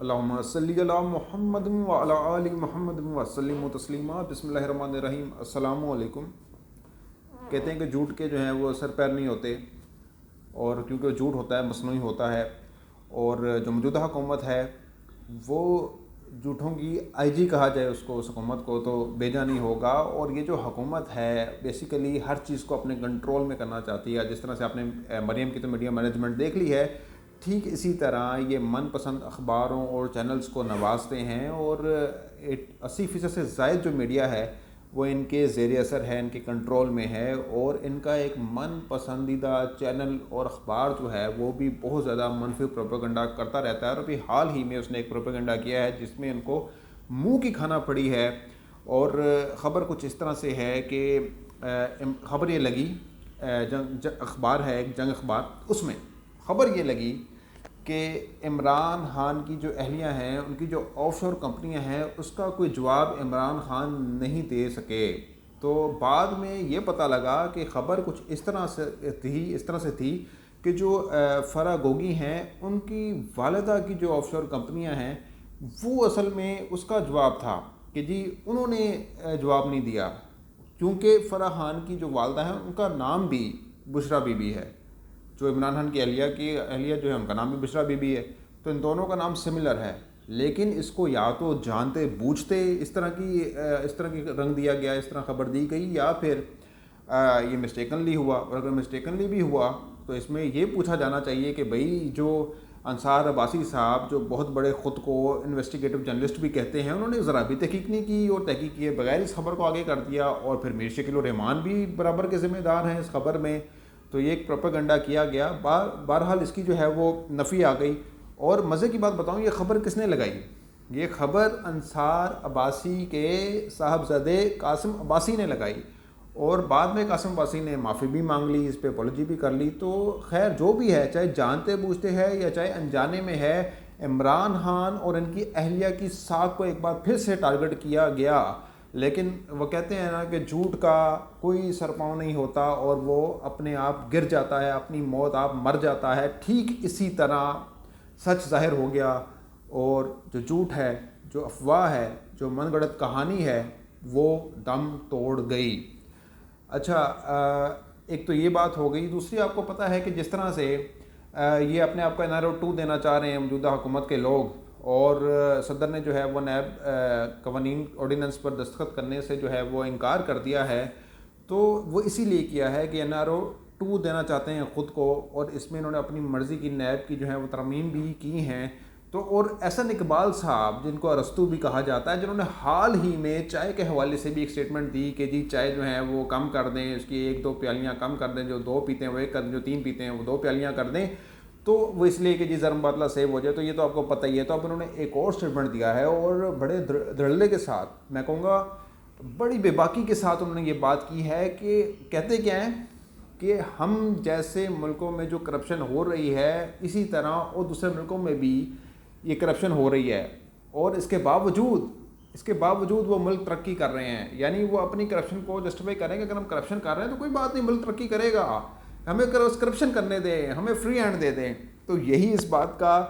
اللہم صلی علی محمد وعلی آل محمد وسلم تسلیما۔ بسم اللہ الرحمن الرحیم۔ السلام علیکم۔ کہتے ہیں کہ جھوٹ کے جو ہیں وہ سر پیر نہیں ہوتے، اور کیونکہ جھوٹ ہوتا ہے مصنوعی ہوتا ہے، اور جو موجودہ حکومت ہے وہ جھوٹوں کی آئی جی کہا جائے اس حکومت کو تو بھیجا نہیں ہوگا۔ اور یہ جو حکومت ہے بیسیکلی ہر چیز کو اپنے کنٹرول میں کرنا چاہتی ہے۔ جس طرح سے آپ نے مریم کی تو میڈیا مینجمنٹ دیکھ لی ہے، ٹھیک اسی طرح یہ من پسند اخباروں اور چینلز کو نوازتے ہیں، اور 80% سے زائد جو میڈیا ہے وہ ان کے زیر اثر ہے، ان کے کنٹرول میں ہے، اور ان کا ایک من پسندیدہ چینل اور اخبار جو ہے وہ بھی بہت زیادہ منفی پروپیگنڈا کرتا رہتا ہے۔ اور ابھی حال ہی میں اس نے ایک پروپیگنڈا کیا ہے جس میں ان کو منہ کی کھانا پڑی ہے، اور خبر کچھ اس طرح سے ہے کہ خبر یہ لگی، اخبار ہے ایک جنگ اخبار، اس میں خبر یہ لگی کہ عمران خان کی جو اہلیہ ہیں ان کی جو آف شور کمپنیاں ہیں اس کا کوئی جواب عمران خان نہیں دے سکے۔ تو بعد میں یہ پتہ لگا کہ خبر کچھ اس طرح سے تھی کہ جو فرح گوگی ہیں ان کی والدہ کی جو آف شور کمپنیاں ہیں وہ اصل میں اس کا جواب تھا کہ جی انہوں نے جواب نہیں دیا، کیونکہ فرح خان کی جو والدہ ہیں ان کا نام بھی بشرا بی بی ہے، جو عمران خان کی اہلیہ جو ہے ان کا نام بھی بشرا بی بی ہے، تو ان دونوں کا نام سملر ہے۔ لیکن اس کو یا تو جانتے بوجھتے اس طرح کی رنگ دیا گیا، اس طرح خبر دی گئی، یا پھر یہ مسٹیکنلی ہوا۔ اور اگر مسٹیکنلی بھی ہوا تو اس میں یہ پوچھا جانا چاہیے کہ بھئی جو انصار عباسی صاحب جو بہت بڑے خود کو انویسٹیگیٹو جرنلسٹ بھی کہتے ہیں، انہوں نے ذرا بھی تحقیق نہیں کی، اور تحقیق کیے بغیر اس خبر کو آگے کر دیا، اور پھر میر شکیل الرحمان بھی برابر کے ذمہ دار ہیں اس خبر میں۔ تو یہ ایک پروپیگنڈا کیا گیا، بہرحال اس کی جو ہے وہ نفی آ گئی۔ اور مزے کی بات بتاؤں، یہ خبر کس نے لگائی؟ یہ خبر انصار عباسی کے صاحبزادے قاسم عباسی نے لگائی، اور بعد میں قاسم عباسی نے معافی بھی مانگ لی، اس پہ اپولوجی بھی کر لی۔ تو خیر جو بھی ہے، چاہے جانتے بوجھتے ہے یا چاہے انجانے میں ہے، عمران خان اور ان کی اہلیہ کی ساکھ کو ایک بار پھر سے ٹارگٹ کیا گیا۔ لیکن وہ کہتے ہیں نا کہ جھوٹ کا کوئی سر پاؤں نہیں ہوتا، اور وہ اپنے آپ گر جاتا ہے، اپنی موت آپ مر جاتا ہے۔ ٹھیک اسی طرح سچ ظاہر ہو گیا، اور جو جھوٹ ہے، جو افواہ ہے، جو من گھڑت کہانی ہے وہ دم توڑ گئی۔ اچھا، ایک تو یہ بات ہو گئی۔ دوسری، آپ کو پتہ ہے کہ جس طرح سے یہ اپنے آپ کو NRO 2 دینا چاہ رہے ہیں موجودہ حکومت کے لوگ، اور صدر نے جو ہے وہ نیب قوانین آرڈیننس پر دستخط کرنے سے جو ہے وہ انکار کر دیا ہے، تو وہ اسی لیے کیا ہے کہ NRO 2 دینا چاہتے ہیں خود کو، اور اس میں انہوں نے اپنی مرضی کی نیب کی جو ہے وہ ترمیم بھی کی ہیں۔ تو اور احسن اقبال صاحب، جن کو ارسطو بھی کہا جاتا ہے، جنہوں نے حال ہی میں چائے کے حوالے سے بھی ایک سٹیٹمنٹ دی کہ جی چائے جو ہے وہ کم کر دیں، اس کی 1-2 پیالیاں کم کر دیں، جو 2 پیتے ہیں وہ 1 کر دیں، جو 3 پیتے ہیں وہ 2 پیالیاں کر دیں، تو وہ اس لیے کہ جی زرم بادلہ سیو ہو جائے۔ تو یہ تو آپ کو پتہ ہی ہے۔ تو اب انہوں نے ایک اور سٹیٹمنٹ دیا ہے، اور بڑے دھڑلے کے ساتھ، میں کہوں گا بڑی بے باکی کے ساتھ انہوں نے یہ بات کی ہے کہ کہتے کیا ہیں کہ ہم جیسے ملکوں میں جو کرپشن ہو رہی ہے اسی طرح اور دوسرے ملکوں میں بھی یہ کرپشن ہو رہی ہے، اور اس کے باوجود وہ ملک ترقی کر رہے ہیں۔ یعنی وہ اپنی کرپشن کو جسٹیفائی کریں گے، اگر ہم کرپشن کر رہے ہیں تو کوئی بات نہیں، ملک ترقی کرے گا، ہمیں کرپشن کرنے دیں، ہمیں فری ہینڈ دے دیں۔ تو یہی اس بات کا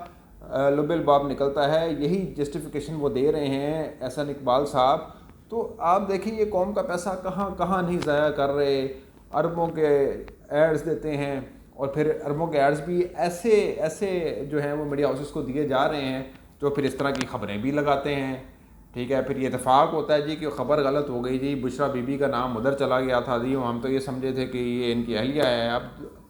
لب الباب نکلتا ہے، یہی جسٹیفیکیشن وہ دے رہے ہیں احسن اقبال صاحب۔ تو آپ دیکھیں یہ قوم کا پیسہ کہاں کہاں نہیں ضائع کر رہے، اربوں کے ایڈز دیتے ہیں، اور پھر اربوں کے ایڈز بھی ایسے جو ہیں وہ میڈیا ہاؤسز کو دیے جا رہے ہیں جو پھر اس طرح کی خبریں بھی لگاتے ہیں۔ ٹھیک ہے، پھر یہ اتفاق ہوتا ہے جی کہ خبر غلط ہو گئی، جی بشرا بی بی کا نام ادھر چلا گیا تھا، جی ہم تو یہ سمجھے تھے کہ یہ ان کی اہلیہ ہے۔ اب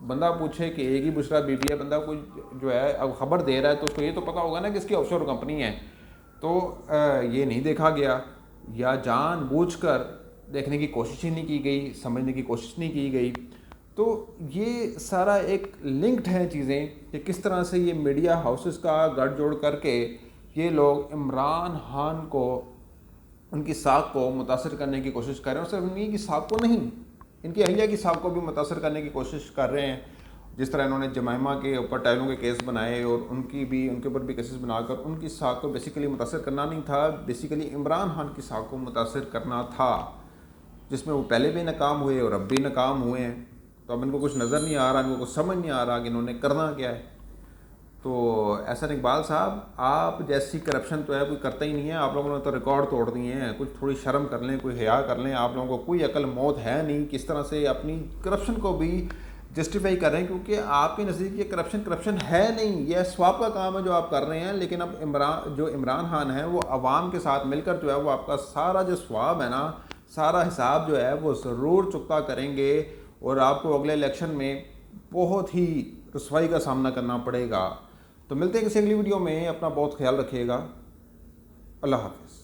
بندہ پوچھے کہ ایک ہی بشرا بی بی ہے، بندہ کوئی جو ہے اب خبر دے رہا ہے تو اس کو یہ تو پتہ ہوگا نا کہ اس کی آف شور کمپنی ہے۔ تو یہ نہیں دیکھا گیا، یا جان بوجھ کر دیکھنے کی کوشش ہی نہیں کی گئی، سمجھنے کی کوشش نہیں کی گئی۔ تو یہ سارا ایک لنکڈ ہیں چیزیں کہ کس طرح سے یہ میڈیا ہاؤسز کا گڑھ جوڑ کر کے یہ لوگ عمران خان کو، ان کی ساکھ کو متاثر کرنے کی کوشش کر رہے ہیں، اور صرف ان کی ساکھ کو نہیں، ان کی اہلیہ کی ساکھ کو بھی متاثر کرنے کی کوشش کر رہے ہیں۔ جس طرح انہوں نے جمائمہ کے اوپر ٹائلوں کے کیس بنائے، اور ان کے اوپر بھی کیسز بنا کر ان کی ساکھ کو بیسیکلی متاثر کرنا نہیں تھا، بیسیکلی عمران خان کی ساکھ کو متاثر کرنا تھا، جس میں وہ پہلے بھی ناکام ہوئے اور اب بھی ناکام ہوئے ہیں۔ تو اب ان کو کچھ نظر نہیں آ رہا، ان کو کچھ سمجھ نہیں آ رہا کہ انہوں نے کرنا کیا ہے۔ تو احسن اقبال صاحب، آپ جیسی کرپشن تو ہے کوئی کرتا ہی نہیں ہے. آپ لوگوں نے تو ریکارڈ توڑ دیے ہیں. کچھ تھوڑی شرم کر لیں، کوئی حیا کر لیں. آپ لوگوں کو کوئی عقل موت ہے نہیں کس طرح سے اپنی کرپشن کو بھی جسٹیفائی کر رہے ہیں، کیونکہ آپ کے نزدیک یہ کرپشن ہے نہیں، یہ سواب کا کام ہے جو آپ کر رہے ہیں. لیکن اب عمران خان ہے وہ عوام کے ساتھ مل کر جو ہے وہ آپ کا سارا جو سواب ہے نا، سارا حساب جو ہے وہ ضرور چکتا کریں گے، اور آپ کو اگلے الیکشن میں بہت ہی رسوائی کا سامنا کرنا پڑے گا. تو ملتے ہیں کسی اگلی ویڈیو میں. اپنا بہت خیال رکھیے گا. اللہ حافظ.